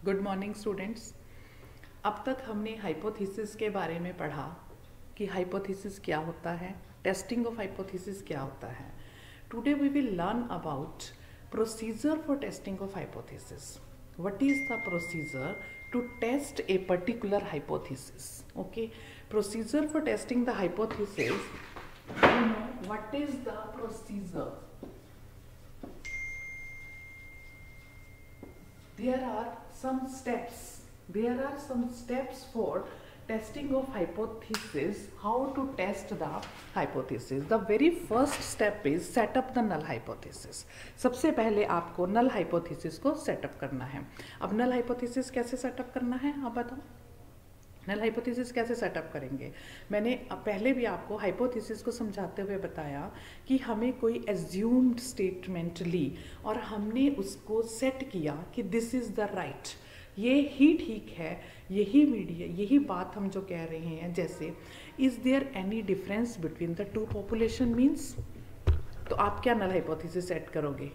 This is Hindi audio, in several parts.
Good morning students. अब तक हमने हाइपोथेसिस के बारे में पढ़ा कि हाइपोथेसिस क्या होता है, टेस्टिंग ऑफ हाइपोथेसिस क्या होता है। Today we will learn about procedure for testing of hypothesis. What is the procedure to test a particular hypothesis? Okay, procedure for testing the hypothesis. You know what is the procedure? There are some steps for testing of hypothesis. How to test the hypothesis? The very first step is set up the null hypothesis. सबसे पहले आपको null hypothesis को सेटअप करना है. अब null hypothesis कैसे सेटअप करना है आप बताओ. नल हाइपोथेसिस कैसे सेटअप करेंगे? मैंने पहले भी आपको हाइपोथेसिस को समझाते हुए बताया कि हमें कोई एज्यूम्ड स्टेटमेंट ली और हमने उसको सेट किया कि दिस इज़ द राइट, ये ही ठीक है, यही मीडिया, यही बात हम जो कह रहे हैं. जैसे is there any difference between the two population means, तो आप क्या नल हाइपोथेसिस सेट करोगे?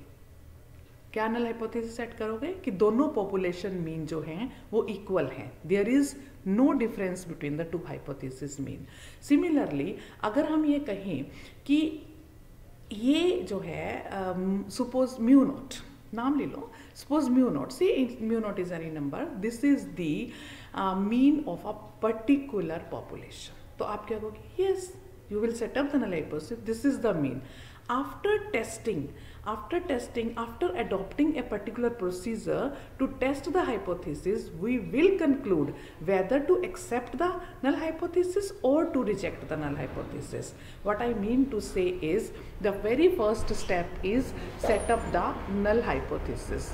क्या नल हाइपोथेसिस सेट करोगे कि दोनों पॉपुलेशन मीन जो हैं वो इक्वल हैं. There is no difference between the two hypothesis mean. Similarly अगर हम ये कहें कि ये जो है सपोज म्यू नॉट, नाम ले लो, suppose mu naught, see mu naught is any number, this is the mean of a particular population. तो आप क्या कहोगे? Yes, you will set up the null hypothesis. This is the mean. After adopting a particular procedure to test the hypothesis, we will conclude whether to accept the null hypothesis or to reject the null hypothesis. What I mean to say is, the very first step is set up the null hypothesis.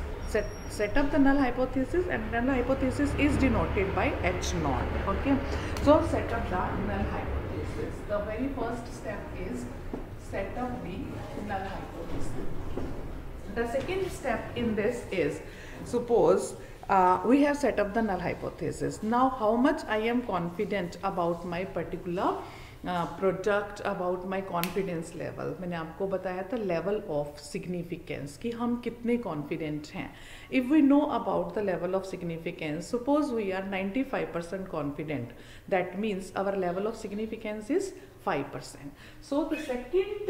Set up the null hypothesis, and null hypothesis is denoted by H naught. Okay, so set up the null hypothesis. The very first step is set up the null hypothesis. The second step in this is, suppose we have set up the null hypothesis. Now how much I am confident about my particular product, about my confidence level. मैंने आपको बताया था लेवल ऑफ सिग्निफिकेंस कि हम कितने कॉन्फिडेंट हैं. If we know about the level of significance, suppose we are 95% confident, that means our level of significance is 5%. So the second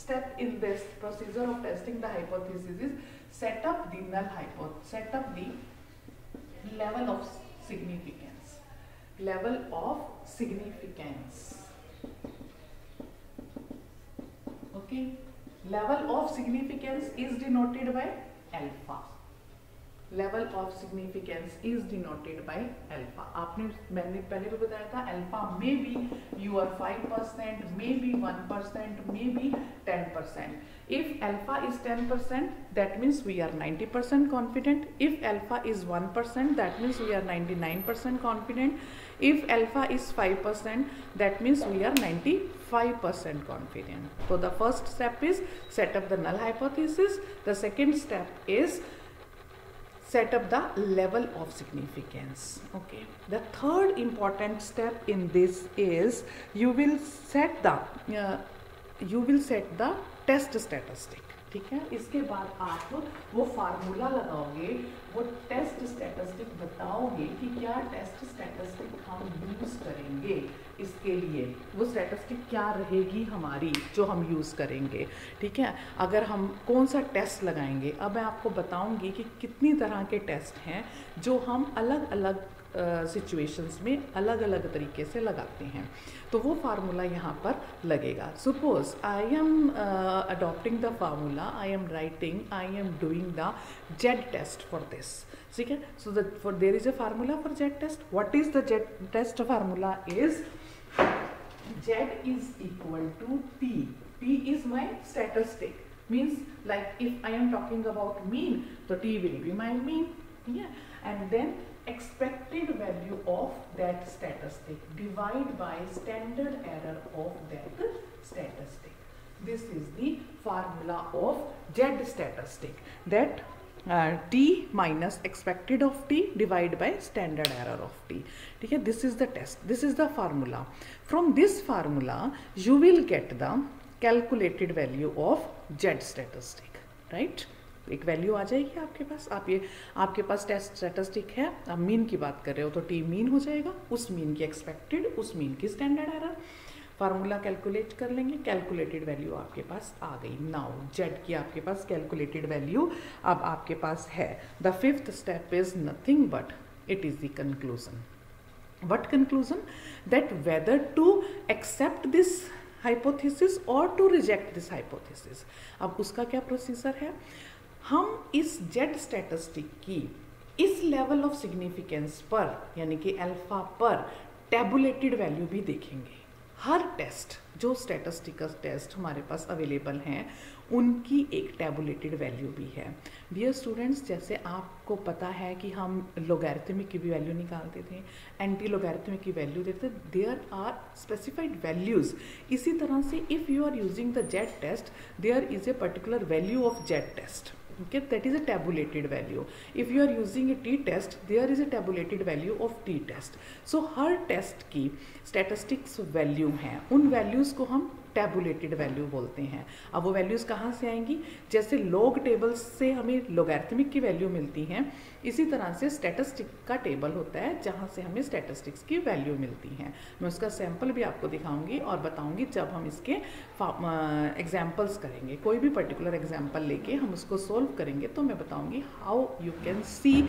step in this procedure of testing the hypothesis is set up the null hypothesis, set up the level of significance. Level of significance. Okay, level of significance is denoted by alpha. Level of significance is denoted by alpha. आपने मैंने पहले भी बताया था, alpha may be your 5%, may be 1%, may be 10%. If alpha is 10%, that means we are 90% confident. If alpha is 1%, that means we are 99% confident. If alpha is 5%, that means we are 95% confident. So the first step is set up the null hypothesis. The second step is set up the level of significance. Okay, the third important step in this is you will set the test statistic. ठीक है, इसके बाद आप वो फार्मूला लगाओगे, वो टेस्ट स्टैटिस्टिक बताओगे कि क्या टेस्ट स्टैटिस्टिक हम यूज करेंगे इसके लिए, वो स्टैटिस्टिक क्या रहेगी हमारी जो हम यूज़ करेंगे. ठीक है, अगर हम कौन सा टेस्ट लगाएंगे, अब मैं आपको बताऊंगी कि कितनी तरह के टेस्ट हैं जो हम अलग अलग सिचुएशंस में अलग अलग तरीके से लगाते हैं. तो वो फार्मूला यहाँ पर लगेगा. Suppose I am adopting the formula, I am writing, I am doing the Z test for this. ठीक है, so for there is a formula for Z test. What is the Z test formula? Is Z is equal to T. T is my statistic, means like if I am talking about mean, तो T will be my mean. ठीक है, and then expected value of that statistic divide by standard error of that statistic. This is the formula of Z statistic, that t minus expected of t divided by standard error of t. ठीक है, this is the test, this is the formula. From this formula you will get the calculated value of Z statistic, right? एक वैल्यू आ जाएगी आपके पास। आपके पास टेस्ट स्टैटिस्टिक है, आप मीन की बात कर रहे हो तो टी मीन हो जाएगा, उस मीन की एक्सपेक्टेड, उस मीन की स्टैंडर्ड एरर, फार्मूला कैलकुलेट कर लेंगे, कैलकुलेटेड वैल्यू आपके पास आ गई। नाउ जेड की आपके पास कैलकुलेटेड वैल्यू अब आपके पास है। The fifth step is nothing but it is the conclusion. What conclusion? That whether to accept this hypothesis or to reject this hypothesis. अब उसका क्या प्रोसीजर है, हम इस जेड स्टैटिस्टिक की इस लेवल ऑफ सिग्निफिकेंस पर यानी कि अल्फा पर टैबुलेटेड वैल्यू भी देखेंगे। हर टेस्ट जो स्टैटिस्टिकल टेस्ट हमारे पास अवेलेबल हैं उनकी एक टैबुलेटेड वैल्यू भी है। डियर स्टूडेंट्स, जैसे आपको पता है कि हम लोगैरिथमिक की भी वैल्यू निकालते थे, एंटी लोगैरिथमिक की वैल्यू देते थे, देयर आर स्पेसिफाइड वैल्यूज़। इसी तरह से if you are using the Z test there is a particular value of Z test, okay, that is a tabulated value. If you are using a t test there is a tabulated value of t test. So हर टेस्ट की स्टैटिस्टिक्स वैल्यू हैं, उन वैल्यूज़ को हम टैबुलेटेड वैल्यू बोलते हैं। अब वो वैल्यूज़ कहाँ से आएंगी, जैसे लॉग टेबल्स से हमें लोगैरिथमिक की वैल्यू मिलती हैं, इसी तरह से स्टैटिस्टिक का टेबल होता है जहाँ से हमें स्टैटिस्टिक्स की वैल्यू मिलती हैं। मैं उसका सैम्पल भी आपको दिखाऊंगी और बताऊंगी जब हम इसके एग्जाम्पल्स करेंगे, कोई भी पर्टिकुलर एग्जाम्पल लेके हम उसको सोल्व करेंगे तो मैं बताऊंगी how you can see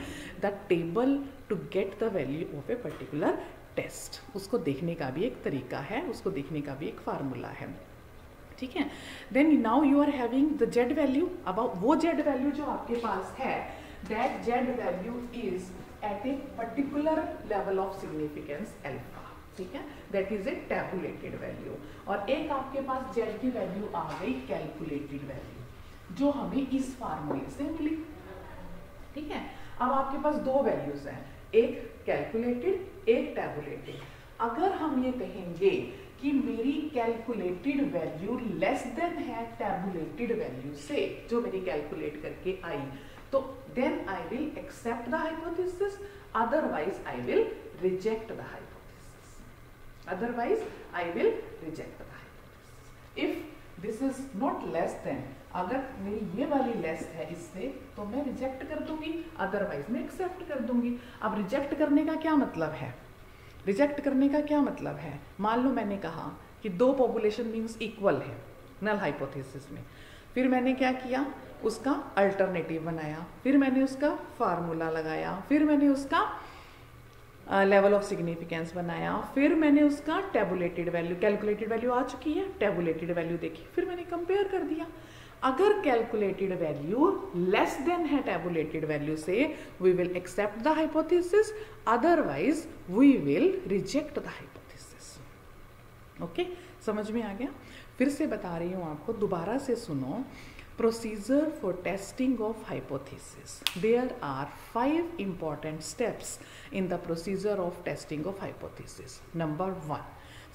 the table to get the value of a particular test. उसको देखने का भी एक तरीका है, उसको देखने का भी एक फार्मूला है, ठीक है। Then now you are having the Z value. अब वो जेड वैल्यू जो आपके पास है, that Z value is at a particular level of significance alpha, ठीक है, that is a tabulated value. और एक आपके पास जेड की वैल्यू आ गई कैलकुलेटेड वैल्यू जो हमें इस फार्मूले से मिली, ठीक है। अब आपके पास दो वैल्यूज हैं, एक कैलकुलेटेड एक टैबुलेटेड। अगर हम ये कहेंगे कि मेरी कैलकुलेटेड वैल्यू लेस देन है टैबुलेटेड वैल्यू से जो मेरी कैलकुलेट करके आई, तो then I will accept the hypothesis, otherwise I will reject the hypothesis, otherwise I will reject the hypothesis. If this is not less than, अगर मेरी ये वाली लेस है इससे तो मैं रिजेक्ट कर दूंगी, अदरवाइज मैं एक्सेप्ट कर दूंगी। अब रिजेक्ट करने का क्या मतलब है, रिजेक्ट करने का क्या मतलब है, मान लो मैंने कहा कि दो पॉपुलेशन मीन्स इक्वल है नल हाइपोथेसिस में, फिर मैंने क्या किया, उसका अल्टरनेटिव बनाया, फिर मैंने उसका फार्मूला लगाया, फिर मैंने उसका लेवल ऑफ सिग्निफिकेंस बनाया, फिर मैंने उसका टैबुलेटेड वैल्यू, कैलकुलेटेड वैल्यू आ चुकी है, टैबुलेटेड वैल्यू देखी, फिर मैंने कंपेयर कर दिया। अगर कैलकुलेटेड वैल्यू लेस देन है टैबुलेटेड वैल्यू से, we will accept the hypothesis, otherwise we will reject the hypothesis. Okay, समझ में आ गया। फिर से बता रही हूँ आपको, दोबारा से सुनो। Procedure for testing of hypothesis. There are 5 important steps in the procedure of testing of hypothesis. Number 1,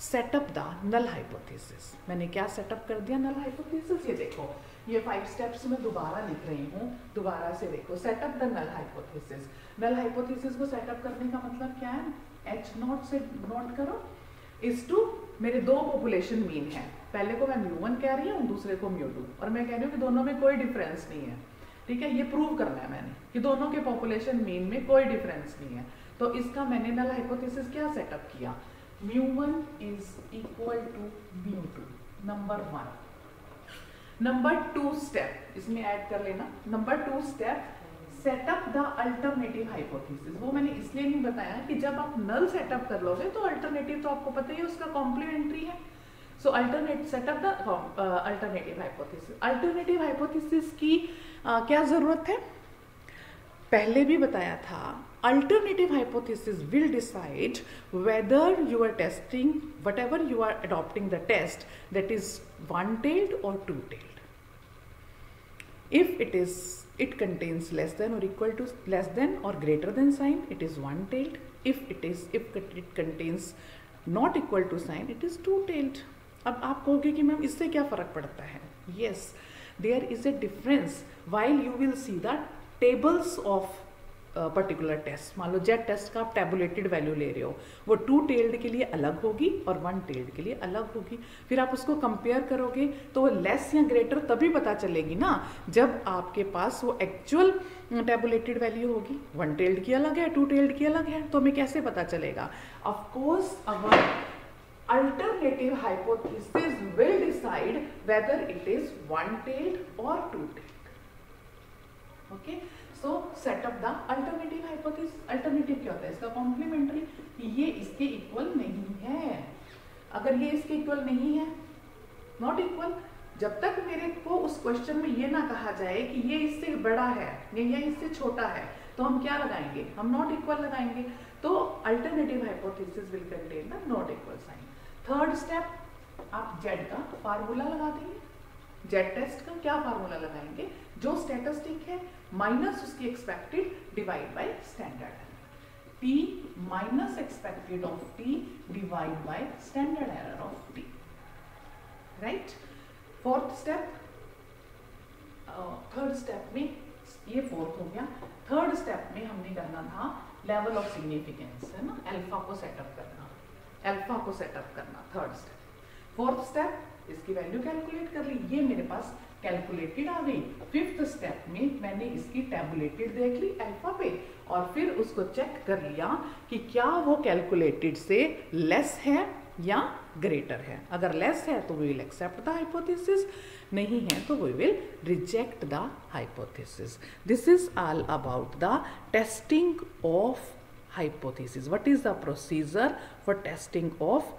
set up the null hypothesis. मैंने क्या सेटअप कर दिया null hypothesis, ये देखो, ये 5 steps मैं दोबारा लिख रही हूँ, दोबारा से देखो। Setup the null hypothesis. null hypothesis को सेटअप करने का मतलब क्या है, H0 से नोट करो, इस टू मेरे दो पॉपुलेशन मीन है, पहले को मैं μ1 कह रही हूँ, दूसरे को μ2, और मैं कह रही हूँ कि दोनों में कोई डिफरेंस नहीं है, ठीक है। ये प्रूव करना है मैंने कि दोनों के पॉपुलेशन मीन में कोई डिफरेंस नहीं है, तो इसका मैंने नल हाइपोथेसिस क्या सेटअप किया, μ1 is equal to μ2, number 1। Number 2 step इसमें ऐड कर लेना, number 2 step setup the alternative hypothesis. वो मैंने इसलिए नहीं बताया कि जब आप नल सेटअप कर लोगे तो अल्टरनेटिव तो आपको पता ही है उसका कॉम्प्लीमेंट्री है। So alternate setup the alternative hypothesis. Alternative hypothesis की क्या जरूरत है, पहले भी बताया था, alternative hypothesis will decide whether you are testing whatever you are adopting the test that is one tailed और two tailed. If it contains less than or equal to less than or greater than sign, it is one-tailed. If it contains not equal to sign, it is two-tailed. अब आप कहोगे कि मैम इससे क्या फर्क पड़ता है? Yes, there is a difference. While you will see the tables of particular test, मान लो जेड टेस्ट का आप टैबुलेटेड वैल्यू ले रहे हो, वो 2 टेल्ड के लिए अलग होगी और 1 टेल्ड के लिए अलग होगी। फिर आप उसको कंपेयर करोगे तो वो लेस या ग्रेटर तभी पता चलेगी ना जब आपके पास वो एक्चुअल टैबुलेटेड वैल्यू होगी। 1 टेल्ड की अलग है, 2 टेल्ड की अलग है, तो हमें कैसे पता चलेगा? Of course our alternative hypothesis will decide whether it is 1-tailed or 2-tailed. Okay, so set up the alternative hypothesis. Alternative क्या होता है? इसका complementary, ये इसके इक्वल नहीं है। अगर ये इसके इक्वल नहीं है, नॉट इक्वल, जब तक मेरे को उस क्वेश्चन में ये ना कहा जाए कि ये इससे बड़ा है या ये इससे छोटा है, तो हम क्या लगाएंगे? हम नॉट इक्वल लगाएंगे। तो alternative hypothesis will contain the not equal sign. Third step, आप जेड का फार्मूला लगा देंगे। जेड टेस्ट का क्या फार्मूला लगाएंगे? जो स्टैटिस्टिक है माइनस उसकी expected divide by standard error, T minus expected of T divide by standard error of T, right. Fourth step, third step में ये फोर्थ हो गया। थर्ड स्टेप में हमने करना था लेवल ऑफ सिग्निफिकेंस, है ना, अल्फा को सेटअप करना, अल्फा को सेटअप करना, थर्ड स्टेप। फोर्थ स्टेप, इसकी वैल्यू कैलकुलेट कर ली, ये मेरे पास कैलकुलेटेड आ गई। फिफ्थ स्टेप में मैंने इसकी टैबुलेटेड देख ली अल्फा पे, और फिर उसको चेक कर लिया कि क्या वो कैलकुलेटेड से लेस है या ग्रेटर है। अगर लेस है तो we will accept the hypothesis, नहीं है तो we will reject the hypothesis. This is all about the testing of hypothesis. What is the procedure for testing of